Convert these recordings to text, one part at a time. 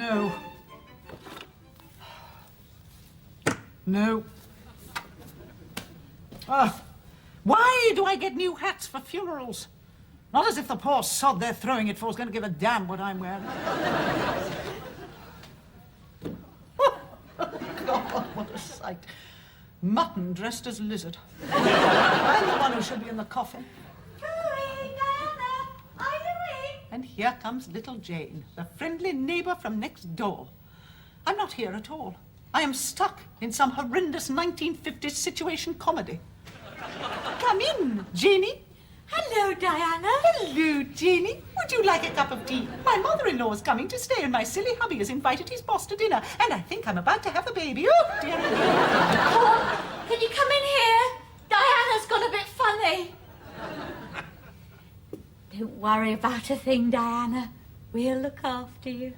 No. No. Why do I get new hats for funerals? Not as if the poor sod they're throwing it for is going to give a damn what I'm wearing. Oh, God, what a sight. Mutton dressed as lizard. I'm the one who should be in the coffin. Diana, are you in? And here comes little Jane, the friendly neighbour from next door. I'm not here at all. I am stuck in some horrendous 1950s situation comedy. Come in, Janie. Hello, Diana. Hello, Janie. Would you like a cup of tea? My mother-in-law is coming to stay, and my silly hubby has invited his boss to dinner, and I think I'm about to have a baby. Oh, dear. Tom, can you come in here? Diana's got a bit funny. Don't worry about a thing, Diana. We'll look after you.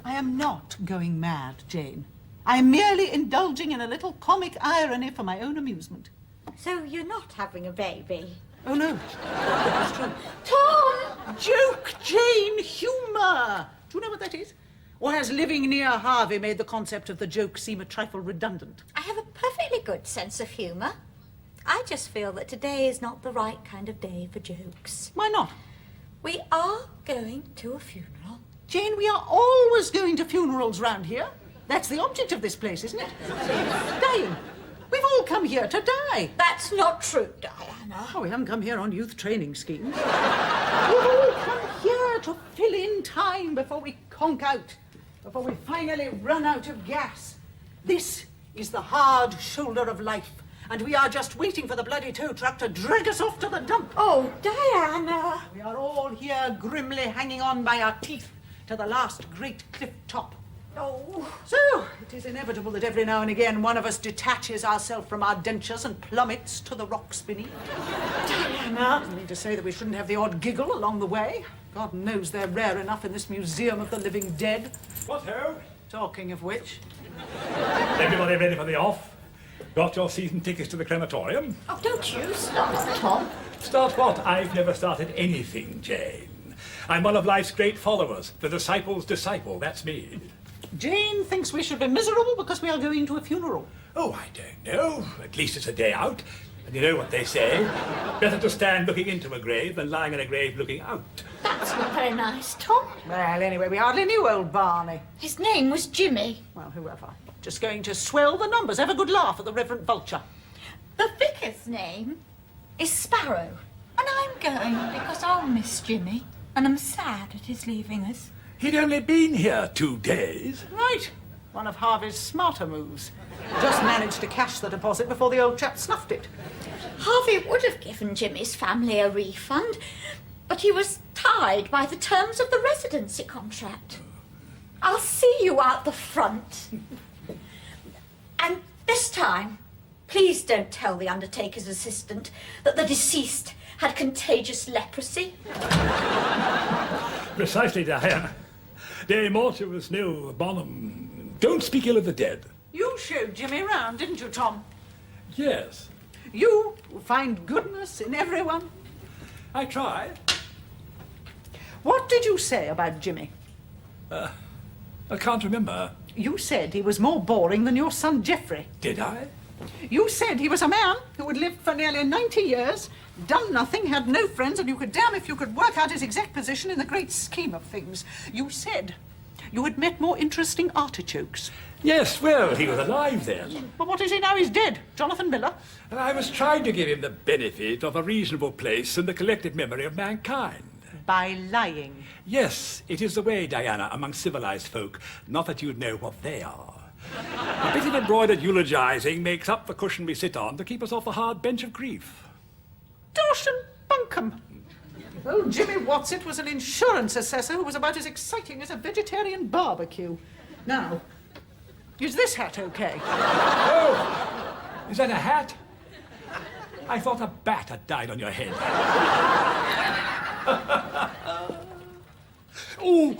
I am not going mad, Jane. I am merely indulging in a little comic irony for my own amusement. So you're not having a baby? Oh, no. That's true. Tom! Joke, Jane, humour. Do you know what that is? Or has living near Harvey made the concept of the joke seem a trifle redundant? I have a perfectly good sense of humour. I just feel that today is not the right kind of day for jokes. Why not? We are going to a funeral. Jane, we are always going to funerals round here. That's the object of this place, isn't it? Dying. We've all come here to die. That's not true, Diana. Oh, we haven't come here on youth training schemes. We've all come here to fill in time before we conk out, before we finally run out of gas. This is the hard shoulder of life, and we are just waiting for the bloody tow truck to drag us off to the dump. Oh, Diana. We are all here grimly hanging on by our teeth to the last great cliff top. Oh. So, it is inevitable that every now and again one of us detaches ourselves from our dentures and plummets to the rocks beneath. Diana. I mean to say that we shouldn't have the odd giggle along the way. God knows they're rare enough in this museum of the living dead. What ho? Talking of which... Everybody ready for the off? Got your season tickets to the crematorium? Oh, don't you start, Tom. Start what? I've never started anything, Jane. I'm one of life's great followers. The disciple's disciple, that's me. Jane thinks we should be miserable because we are going to a funeral. Oh, I don't know. At least it's a day out. And you know what they say. Better to stand looking into a grave than lying in a grave looking out. That's not very nice, Tom. Well, anyway, we hardly knew old Barney. His name was Jimmy. Well, whoever. Just going to swell the numbers. Have a good laugh at the Reverend Vulture. The vicar's name is Sparrow. And I'm going because I'll miss Jimmy. And I'm sad at his leaving us. He'd only been here 2 days. Right. One of Harvey's smarter moves. Just managed to cash the deposit before the old chap snuffed it. Harvey would have given Jimmy's family a refund, but he was tied by the terms of the residency contract. I'll see you out the front. And this time, please don't tell the undertaker's assistant that the deceased had contagious leprosy. Precisely, Diana. De mortuis nil bonum. Don't speak ill of the dead. You showed Jimmy round, didn't you, Tom? Yes. You find goodness in everyone. I try. What did you say about Jimmy? I can't remember. You said he was more boring than your son Geoffrey. Did I? You said he was a man who had lived for nearly 90 years, done nothing, had no friends, and you could damn if you could work out his exact position in the great scheme of things. You said you had met more interesting artichokes. Yes, well, he was alive then. But what is he now? He's dead. Jonathan Miller. And I was trying to give him the benefit of a reasonable place in the collective memory of mankind. By lying. Yes, it is the way, Diana, among civilized folk, not that you'd know what they are. A bit of embroidered eulogizing makes up the cushion we sit on to keep us off the hard bench of grief. Dosh and bunkum. Old Jimmy Watson was an insurance assessor who was about as exciting as a vegetarian barbecue. Now, is this hat okay? Oh, is that a hat? I thought a bat had died on your head. Oh,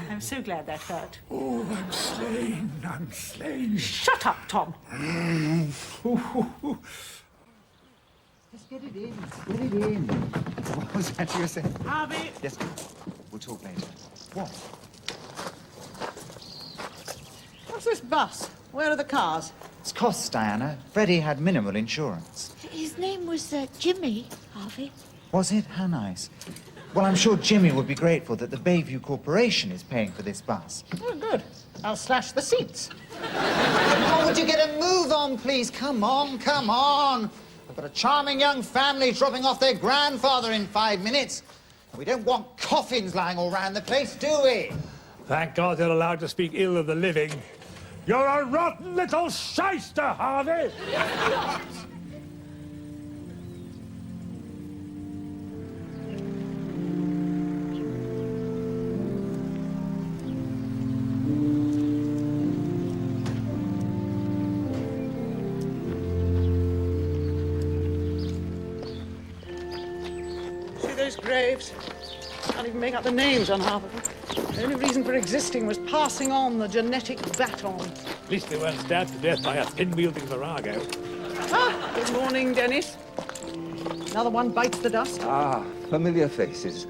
I'm so glad that hurt. oh, I'm slain, I'm slain. Shut up, Tom. Just get it in, get it in. What was that you were saying? Harvey. Yes, we'll talk later. What? bus? Where are the cars? It's costs, Diana. Freddie had minimal insurance. His name was Jimmy, Harvey. Was it? How nice. Well, I'm sure Jimmy would be grateful that the Bayview Corporation is paying for this bus. Oh, good. I'll slash the seats. Oh, would you get a move on, please? Come on, come on. I've got a charming young family dropping off their grandfather in 5 minutes. We don't want coffins lying all round the place, do we? Thank God you're allowed to speak ill of the living. You're a rotten little shyster, Harvey! See those graves? Can't even make out the names on half of them. The only reason for existing was passing on the genetic baton. At least they weren't stabbed to death by a thin-wielding virago. Ah, good morning, Dennis. Another one bites the dust. Ah, familiar faces.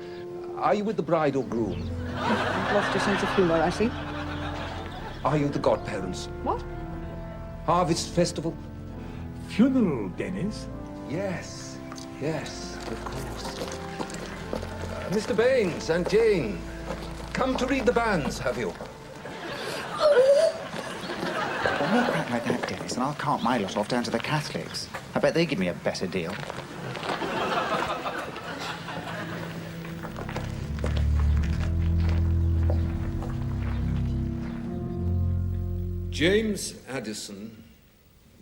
Are you with the bride or groom? You've lost your sense of humour, I see. Are you the godparents? What? Harvest festival? Funeral, Dennis? Yes, yes, of course. Mr. Baines and Jane, come to read the banns, have you? Well, not crack like that, Dennis, and I'll cart my lot off down to the Catholics. I bet they give me a better deal. James Addison,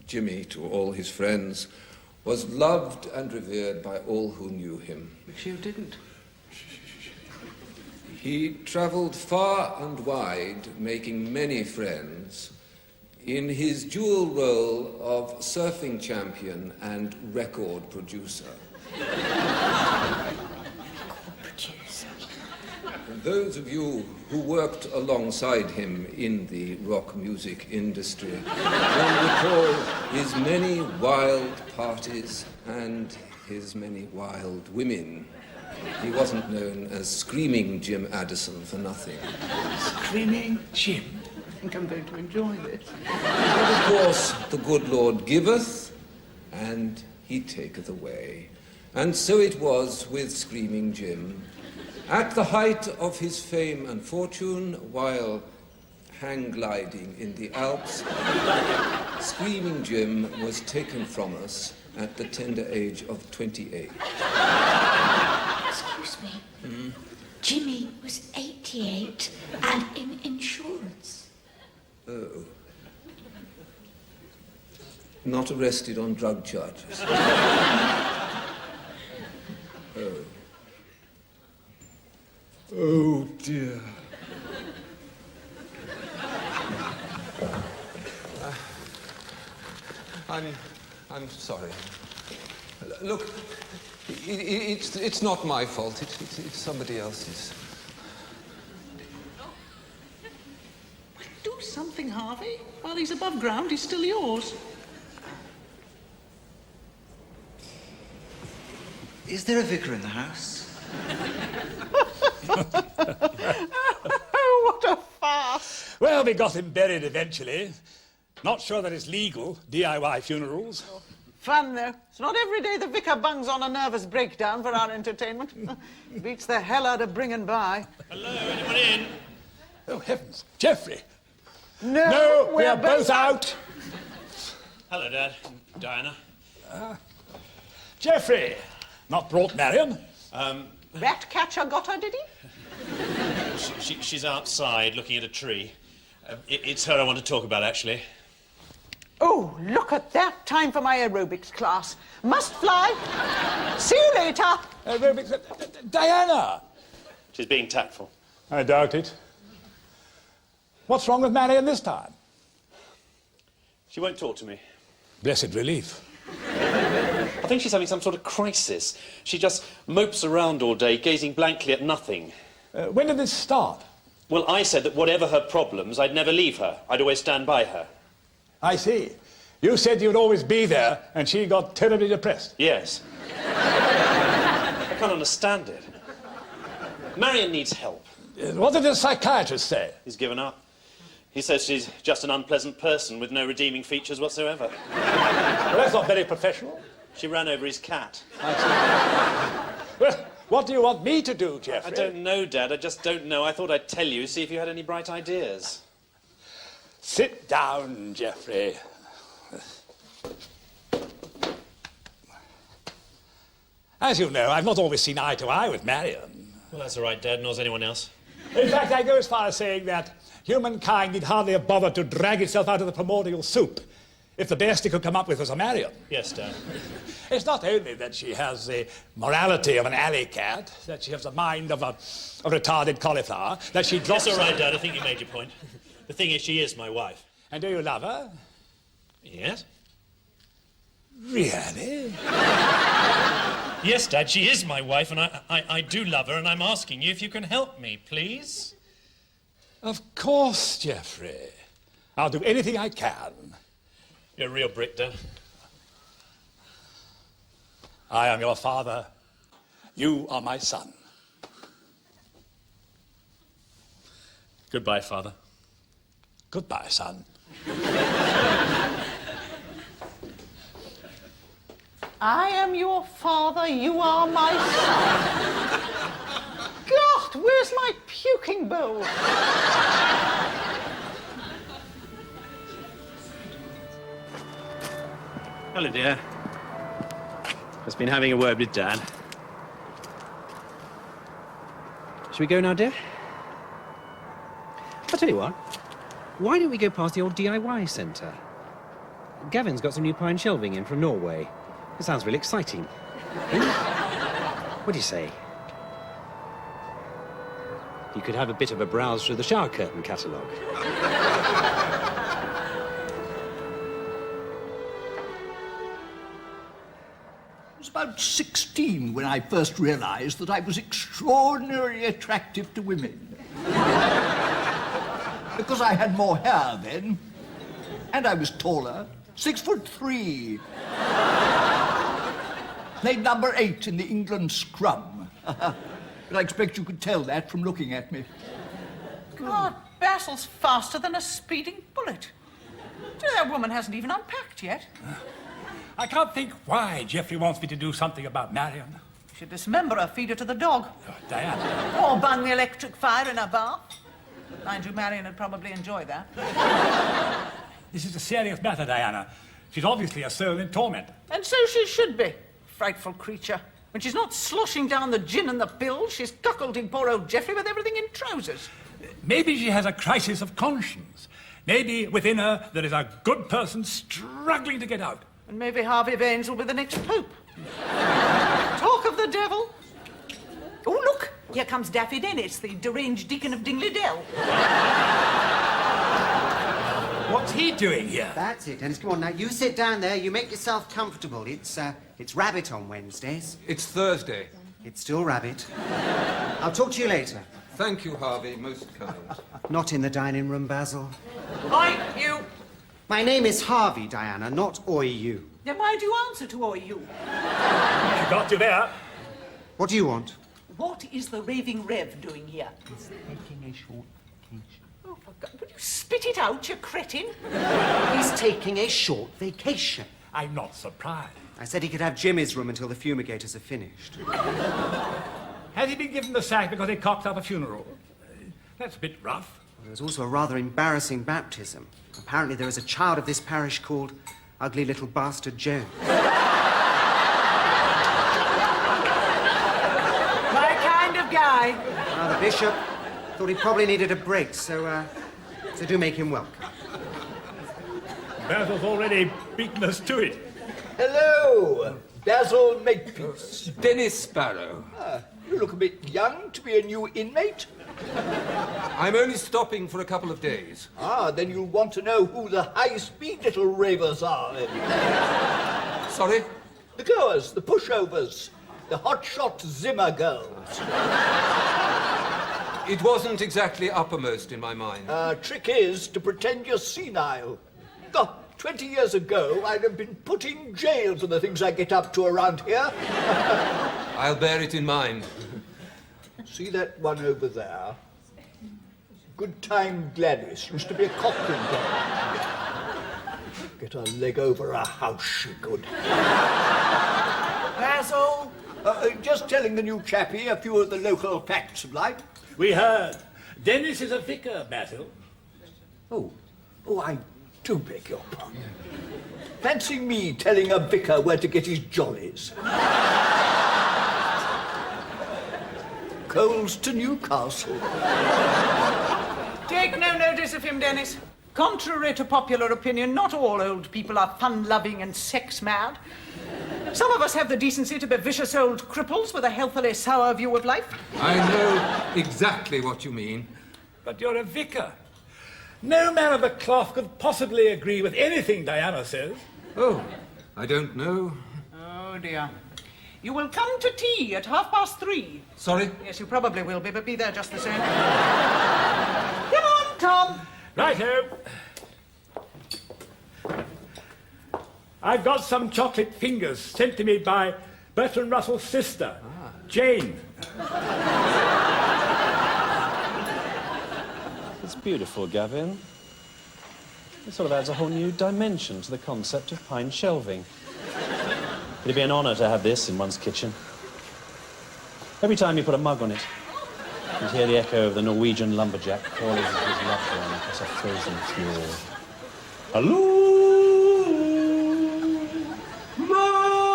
Jimmy to all his friends, was loved and revered by all who knew him. Which you didn't. He travelled far and wide, making many friends, in his dual role of surfing champion and record producer. And those of you who worked alongside him in the rock music industry will recall his many wild parties and his many wild women. He wasn't known as Screaming Jim Addison for nothing. Screaming Jim. I think I'm going to enjoy this. But of course, the good Lord giveth, and he taketh away. And so it was with Screaming Jim. At the height of his fame and fortune, while hang-gliding in the Alps, Screaming Jim was taken from us at the tender age of 28. Excuse me. Jimmy was 88 and in insurance. Oh. Not arrested on drug charges. Oh. Oh, dear. I'm sorry. Look, it's not my fault. It's somebody else's. Do something, Harvey. While he's above ground, he's still yours. Is there a vicar in the house? Oh, what a farce! Well, we got him buried eventually. Not sure that it's legal, DIY funerals. Fun, though. It's not every day the vicar bungs on a nervous breakdown for our entertainment. Beats the hell out of bringing by. Hello, anyone in? Oh, heavens. Geoffrey. No, we're both out. Hello, Dad. Diana. Geoffrey. Not brought Marion. Rat catcher got her, did he? She's outside looking at a tree. It's her I want to talk about, actually. Oh, look at that. Time for my aerobics class. Must fly. See you later. Diana. She's being tactful. I doubt it. What's wrong with Marion this time? She won't talk to me. Blessed relief. I think she's having some sort of crisis. She just mopes around all day, gazing blankly at nothing. When did this start? Well, I said that whatever her problems, I'd never leave her. I'd always stand by her. I see. You said you'd always be there, and she got terribly depressed. Yes. I can't understand it. Marion needs help. What did the psychiatrist say? He's given up. He says she's just an unpleasant person with no redeeming features whatsoever. Well, that's not very professional. She ran over his cat. Well, what do you want me to do, Geoffrey? I don't know, Dad. I just don't know. I thought I'd tell you, see if you had any bright ideas. Sit down, Geoffrey. As you know, I've not always seen eye to eye with Marion. Well, that's all right, Dad, nor has anyone else. In fact, I go as far as saying that humankind need hardly have bothered to drag itself out of the primordial soup if the best it could come up with was a Marion. Yes, Dad. It's not only that she has the morality of an alley cat, that she has the mind of a retarded cauliflower, that she drops... That's all right, Dad. I think you made your point. The thing is, she is my wife. And do you love her? Yes? Really? Yes, Dad, she is my wife, and I do love her, and I'm asking you if you can help me, please. Of course, Geoffrey. I'll do anything I can. You're a real brick, Dad. I am your father. You are my son. Goodbye, Father. Goodbye, son. I am your father, you are my son. God, where's my puking bowl? Hello, dear. Just been having a word with Dad. Shall we go now, dear? I'll tell you what. Why don't we go past the old DIY centre? Gavin's got some new pine shelving in from Norway. It sounds really exciting. What do you say? You could have a bit of a browse through the shower curtain catalogue. I was about 16 when I first realised that I was extraordinarily attractive to women. Because I had more hair then, and I was taller, 6'3". Played number 8 in the England scrum. But I expect you could tell that from looking at me. God, Basil's faster than a speeding bullet. That woman hasn't even unpacked yet. I can't think why Geoffrey wants me to do something about Marion. You should dismember her, feed her to the dog. Oh, Diana. Or bung the electric fire in her bath. Mind you, Marion would probably enjoy that. This is a serious matter, Diana. She's obviously a soul in torment. And so she should be. Frightful creature. When she's not sloshing down the gin and the pills, she's cuckolding poor old Geoffrey with everything in trousers. Maybe she has a crisis of conscience. Maybe within her there is a good person struggling to get out. And maybe Harvey Baines will be the next pope. Talk of the devil. Oh, look, here comes Daffy Dennis, the deranged deacon of Dingley Dell. What's he doing here? That's it, Dennis. Come on now. You sit down there. You make yourself comfortable. It's rabbit on Wednesdays. It's Thursday. It's still rabbit. I'll talk to you later. Thank you, Harvey. Most kind. Not in the dining room, Basil. Oi, you. My name is Harvey, Diana, not Oi you. Then why do you answer to oi you? She got you there. What do you want? What is the raving Rev doing here? He's taking a short vacation. Oh, for God, would you spit it out, you cretin? He's taking a short vacation. I'm not surprised. I said he could have Jimmy's room until the fumigators are finished. Has he been given the sack because he cocked up a funeral? That's a bit rough. There was also a rather embarrassing baptism. Apparently there is a child of this parish called Ugly Little Bastard Jones. My kind of guy. The bishop thought he probably needed a break, so do make him welcome. Basil's already beaten us to it. Hello, Basil Makepeace. Dennis Sparrow. You look a bit young to be a new inmate. I'm only stopping for a couple of days. Then you'll want to know who the high-speed little ravers are. Sorry? The goers, the pushovers, the hotshot Zimmer girls. It wasn't exactly uppermost in my mind. Trick is to pretend you're senile. God, 20 years ago, I'd have been put in jail for the things I get up to around here. I'll bear it in mind. See that one over there? Good time Gladys. Used to be a Cochrane girl. Get her leg over a house, she could. Basil? Just telling the new chappie a few of the local facts of life. We heard. Dennis is a vicar, Basil. Oh, I do beg your pardon. Fancy me telling a vicar where to get his jollies. Coals to Newcastle. Take no notice of him, Dennis. Contrary to popular opinion, not all old people are fun-loving and sex-mad. Some of us have the decency to be vicious old cripples with a healthily sour view of life. I know exactly what you mean. But you're a vicar. No man of the cloth could possibly agree with anything Diana says. Oh, I don't know. Oh, dear. You will come to tea at 3:30. Sorry? Yes, you probably will be, but be there just the same. Come on, Tom. Righto. I've got some chocolate fingers sent to me by Bertrand Russell's sister, Jane. It's beautiful, Gavin. It sort of adds a whole new dimension to the concept of pine shelving. It'd be an honour to have this in one's kitchen. Every time you put a mug on it, you'd hear the echo of the Norwegian lumberjack calling his loved one across a frozen fjord. Hello, Marion!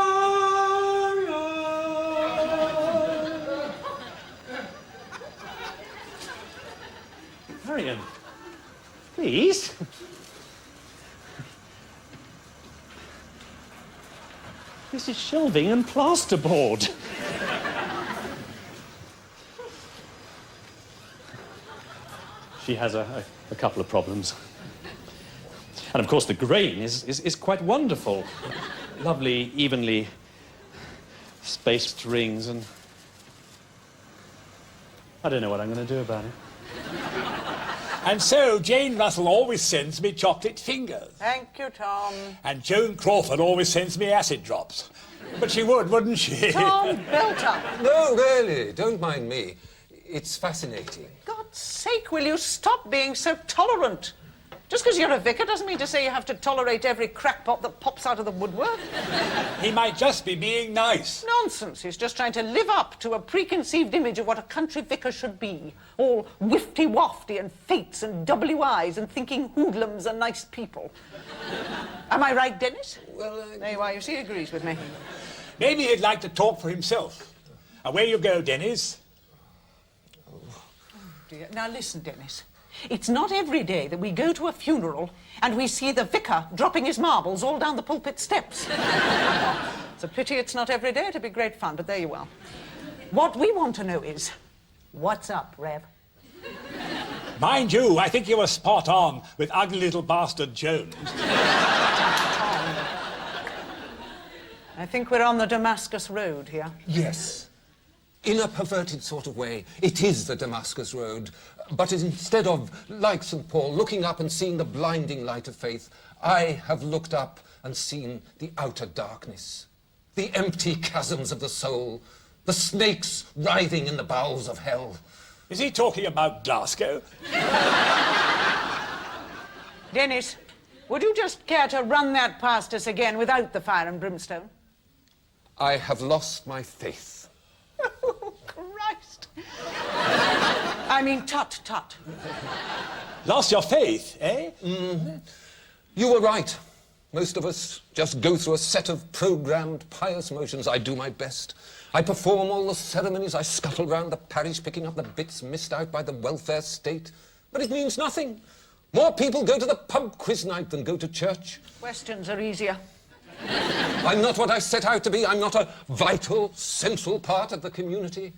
Marion, please. This is shelving and plasterboard. She has a couple of problems. And of course the grain is quite wonderful. Lovely, evenly spaced rings, and I don't know what I'm going to do about it. And so Jane Russell always sends me chocolate fingers. Thank you, Tom. And Joan Crawford always sends me acid drops. But she would, wouldn't she? Tom Belter. No, really, don't mind me. It's fascinating. God's sake, will you stop being so tolerant? Just because you're a vicar doesn't mean to say you have to tolerate every crackpot that pops out of the woodwork. He might just be being nice. Nonsense. He's just trying to live up to a preconceived image of what a country vicar should be. All wifty-wafty and fates and WIs and thinking hoodlums are nice people. Am I right, Dennis? Well, There you are. You see, he agrees with me. Maybe he'd like to talk for himself. Away you go, Dennis. Dear. Now listen, Dennis. It's not every day that we go to a funeral and we see the vicar dropping his marbles all down the pulpit steps. It's a pity it's not every day. It'd be great fun, but there you are. What we want to know is, what's up, Rev? Mind you, I think you were spot on with ugly little bastard Jones. I think we're on the Damascus Road here. yes. In a perverted sort of way, it is the Damascus Road. But instead of, like St. Paul, looking up and seeing the blinding light of faith, I have looked up and seen the outer darkness, the empty chasms of the soul, the snakes writhing in the bowels of hell. Is he talking about Glasgow? Dennis, would you just care to run that past us again without the fire and brimstone? I have lost my faith. Oh, Christ. I mean, tut. Lost your faith, eh? You were right. Most of us just go through a set of programmed pious motions. I do my best. I perform all the ceremonies. I scuttle round the parish picking up the bits missed out by the welfare state. But it means nothing. More people go to the pub quiz night than go to church. Questions are easier. I'm not what I set out to be. I'm not a vital, central part of the community.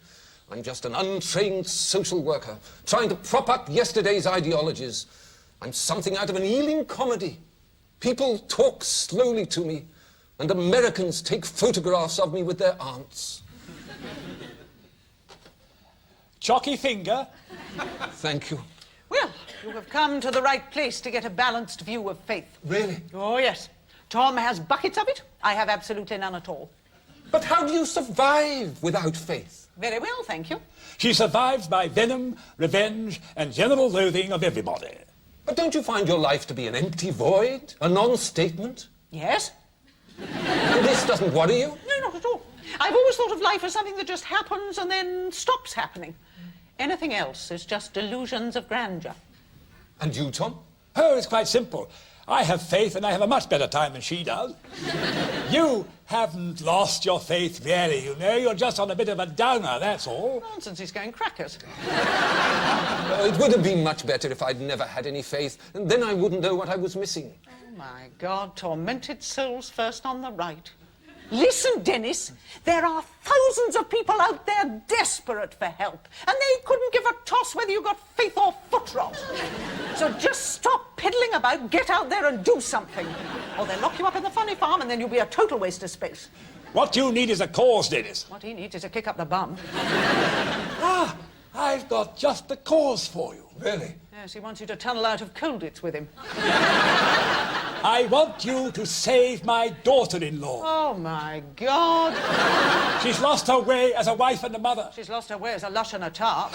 I'm just an untrained social worker, trying to prop up yesterday's ideologies. I'm something out of an Ealing comedy. People talk slowly to me, and Americans take photographs of me with their aunts. Chalky finger? Thank you. Well, you have come to the right place to get a balanced view of faith. Really? Oh, yes. Tom has buckets of it. I have absolutely none at all. But how do you survive without faith? Very well, thank you. She survives by venom, revenge, and general loathing of everybody. But don't you find your life to be an empty void? A non-statement? Yes? This doesn't worry you? No, not at all. I've always thought of life as something that just happens and then stops happening. Anything else is just delusions of grandeur. And you, Tom? Oh, it's quite simple. I have faith and I have a much better time than she does. You haven't lost your faith, really, you know. You're just on a bit of a downer, that's all. Nonsense, he's going crackers. It would have been much better if I'd never had any faith, and then I wouldn't know what I was missing. Oh, my God, tormented souls first on the right. Listen, Dennis, there are thousands of people out there desperate for help, and they couldn't give a toss whether you got faith or foot rot. So just stop piddling about, get out there and do something. Or they'll lock you up in the funny farm and then you'll be a total waste of space. What you need is a cause, Dennis. What he needs is a kick up the bum. Ah, I've got just the cause for you. Really? Yes, he wants you to tunnel out of Colditz with him. I want you to save my daughter-in-law. Oh, my God. She's lost her way as a wife and a mother. She's lost her way as a lush and a tart.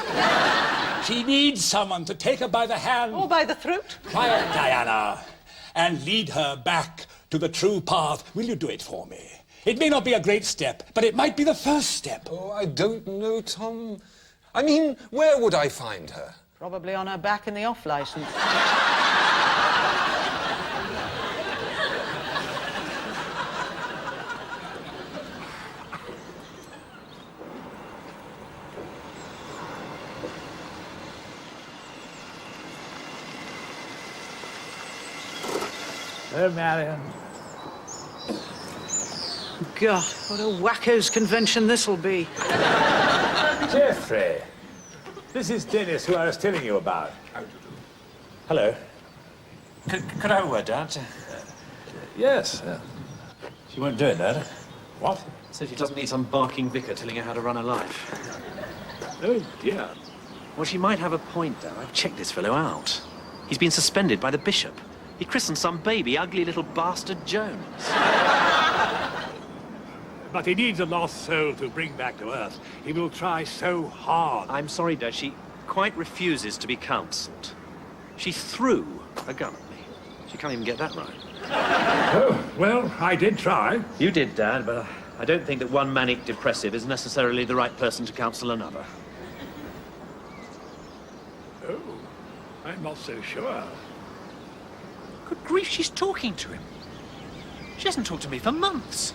She needs someone to take her by the hand. Or by the throat. Quiet, Diana, and lead her back to the true path. Will you do it for me? It may not be a great step, but it might be the first step. Oh, I don't know, Tom. I mean, where would I find her? Probably on her back in the off-licence. Oh, Marion. God, what a wacko's convention this'll be. Geoffrey, this is Dennis, who I was telling you about. Hello. Could I have a word, Dad? Yes. She won't do it, Dad. What? Said she doesn't need some barking vicar telling her how to run her life. Oh, dear. Well, she might have a point, Dad. I've checked this fellow out. He's been suspended by the bishop. He christened some baby, ugly little bastard Jones. But he needs a lost soul to bring back to earth. He will try so hard. I'm sorry, Dad. She quite refuses to be counselled. She threw a gun at me. She can't even get that right. Oh, well, I did try. You did, Dad, but I don't think that one manic depressive is necessarily the right person to counsel another. Oh, I'm not so sure. Good grief, she's talking to him. She hasn't talked to me for months.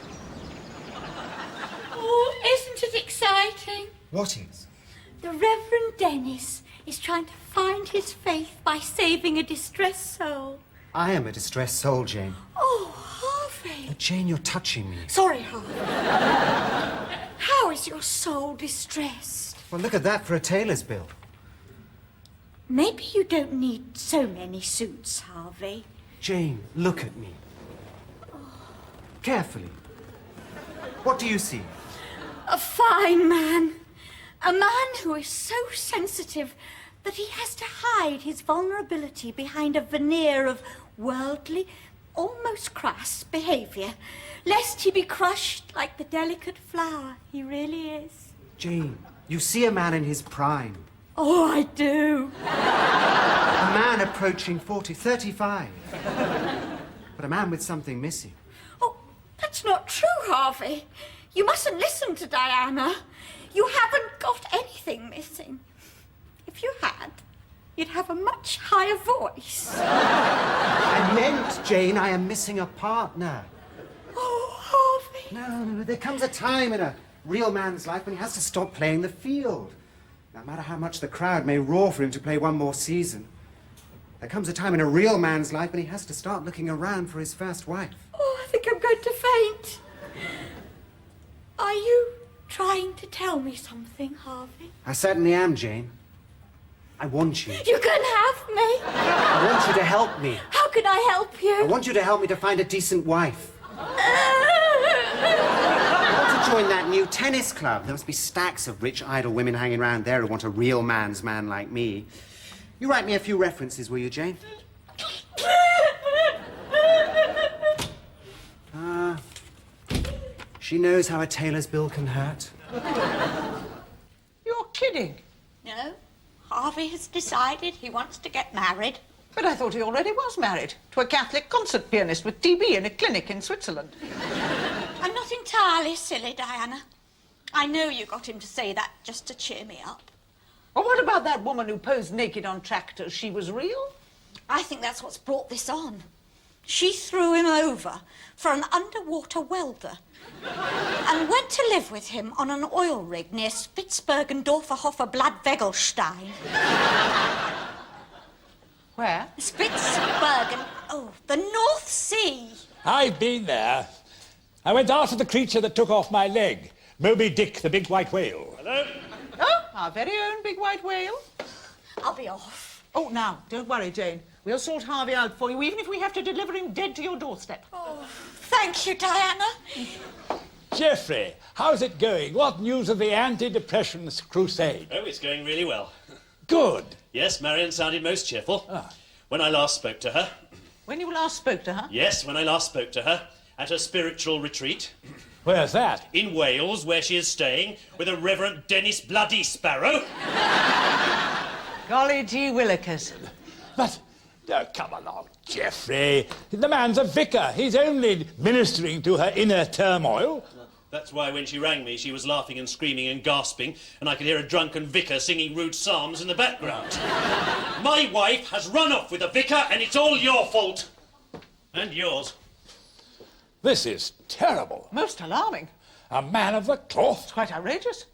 Oh, isn't it exciting? What is? The Reverend Dennis is trying to find his faith by saving a distressed soul. I am a distressed soul, Jane. Oh, Harvey. Jane, you're touching me. Sorry, Harvey. How is your soul distressed? Well, look at that for a tailor's bill. Maybe you don't need so many suits, Harvey. Jane, look at me. Carefully. What do you see? A fine man. A man who is so sensitive that he has to hide his vulnerability behind a veneer of worldly, almost crass behaviour, lest he be crushed like the delicate flower he really is. Jane, you see a man in his prime. Oh, I do. A man approaching 40, 35. But a man with something missing. Oh, that's not true, Harvey. You mustn't listen to Diana. You haven't got anything missing. If you had, you'd have a much higher voice. I meant, Jane, I am missing a partner. Oh, Harvey. No, there comes a time in a real man's life when he has to stop playing the field. No matter how much the crowd may roar for him to play one more season. There comes a time in a real man's life when he has to start looking around for his first wife. Oh, I think I'm going to faint. Are you trying to tell me something, Harvey? I certainly am, Jane. I want you. You can have me. I want you to help me. How can I help you? I want you to help me to find a decent wife. I want to join that new tennis club. There must be stacks of rich, idle women hanging around there who want a real man's man like me. You write me a few references, will you, Jane? She knows how a tailor's bill can hurt. Geoffrey has decided he wants to get married. But I thought he already was married to a Catholic concert pianist with TB in a clinic in Switzerland. I'm not entirely silly, Diana. I know you got him to say that just to cheer me up. Well, what about that woman who posed naked on tractors? She was real? I think that's what's brought this on. She threw him over for an underwater welder and went to live with him on an oil rig near Spitsbergen-Dorferhofer Bladwegelstein. Where? Spitsbergen. Oh, the North Sea. I've been there. I went after the creature that took off my leg. Moby Dick, the big white whale. Hello? Oh, our very own big white whale. I'll be off. Oh, now, don't worry, Jane. We'll sort Harvey out for you, even if we have to deliver him dead to your doorstep. Oh, thank you, Diana. Geoffrey, how's it going? What news of the anti-depression crusade? Oh, it's going really well. Good. Yes, Marion sounded most cheerful. When I last spoke to her. When you last spoke to her? Yes, when I last spoke to her. At a spiritual retreat. Where's that? In Wales, where she is staying, with a Reverend Dennis Bloody Sparrow. Golly gee willikers. But, come along, Geoffrey. The man's a vicar. He's only ministering to her inner turmoil. That's why when she rang me, she was laughing and screaming and gasping, and I could hear a drunken vicar singing rude psalms in the background. My wife has run off with a vicar, and it's all your fault. And yours. This is terrible. Most alarming. A man of the cloth. It's quite outrageous.